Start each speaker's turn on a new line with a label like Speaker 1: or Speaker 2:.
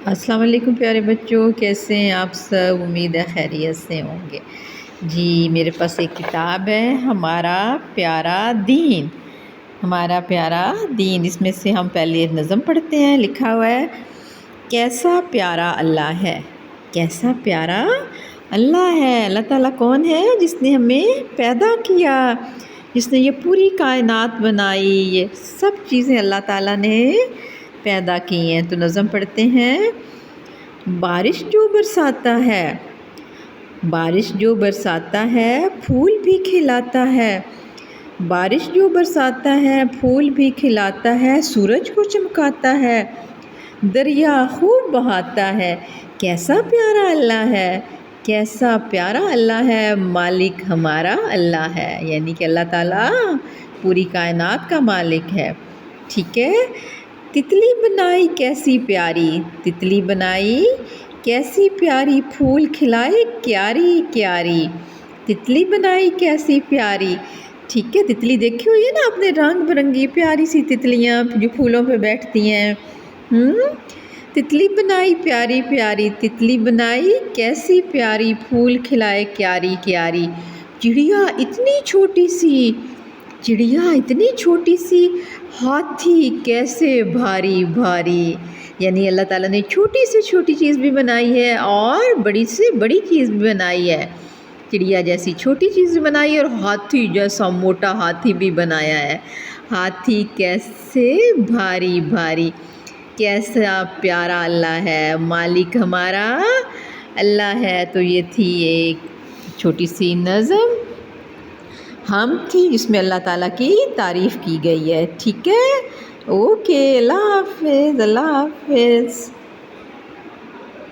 Speaker 1: السلام علیکم پیارے بچوں، کیسے ہیں آپ سب؟ امید ہے خیریت سے ہوں گے۔ جی میرے پاس ایک کتاب ہے، ہمارا پیارا دین۔ ہمارا پیارا دین، اس میں سے ہم پہلے ایک نظم پڑھتے ہیں۔ لکھا ہوا ہے، کیسا پیارا اللہ ہے، کیسا پیارا اللہ ہے۔ اللہ تعالیٰ کون ہے؟ جس نے ہمیں پیدا کیا، جس نے یہ پوری کائنات بنائی، یہ سب چیزیں اللہ تعالیٰ نے پیدا کی ہیں۔ تو نظم پڑھتے ہیں، بارش جو برساتا ہے، بارش جو برساتا ہے پھول بھی کھلاتا ہے، بارش جو برساتا ہے پھول بھی کھلاتا ہے، سورج کو چمکاتا ہے، دریا خوب بہاتا ہے۔ کیسا پیارا اللہ ہے، کیسا پیارا اللہ ہے، مالک ہمارا اللہ ہے۔ یعنی کہ اللہ تعالیٰ پوری کائنات کا مالک ہے، ٹھیک ہے۔ تتلی بنائی کیسی پیاری، تتلی بنائی کیسی پیاری، پھول کھلائے کیاری کیاری، تتلی بنائی کیسی پیاری، ٹھیک ہے۔ تتلی دیکھی ہوئی ہے نا آپ نے، رنگ برنگی پیاری سی تتلیاں جو پھولوں پہ بیٹھتی ہیں۔ تتلی بنائی پیاری پیاری، تتلی بنائی کیسی پیاری، پھول کھلائے کیاری کیاری، چڑیا اتنی چھوٹی سی، چڑیا اتنی چھوٹی سی، ہاتھی کیسے بھاری بھاری۔ یعنی اللہ تعالیٰ نے چھوٹی سے چھوٹی چیز بھی بنائی ہے اور بڑی سے بڑی چیز بھی بنائی ہے۔ چڑیا جیسی چھوٹی چیز بھی بنائی ہے اور ہاتھی جیسا موٹا ہاتھی بھی بنایا ہے۔ ہاتھی کیسے بھاری بھاری، کیسا پیارا اللہ ہے، مالک ہمارا اللہ ہے۔ تو یہ تھی ایک چھوٹی سی نظم ہم تھی، جس میں اللہ تعالیٰ کی تعریف کی گئی ہے، ٹھیک ہے۔ اوکے، اللہ حافظ، اللہ حافظ۔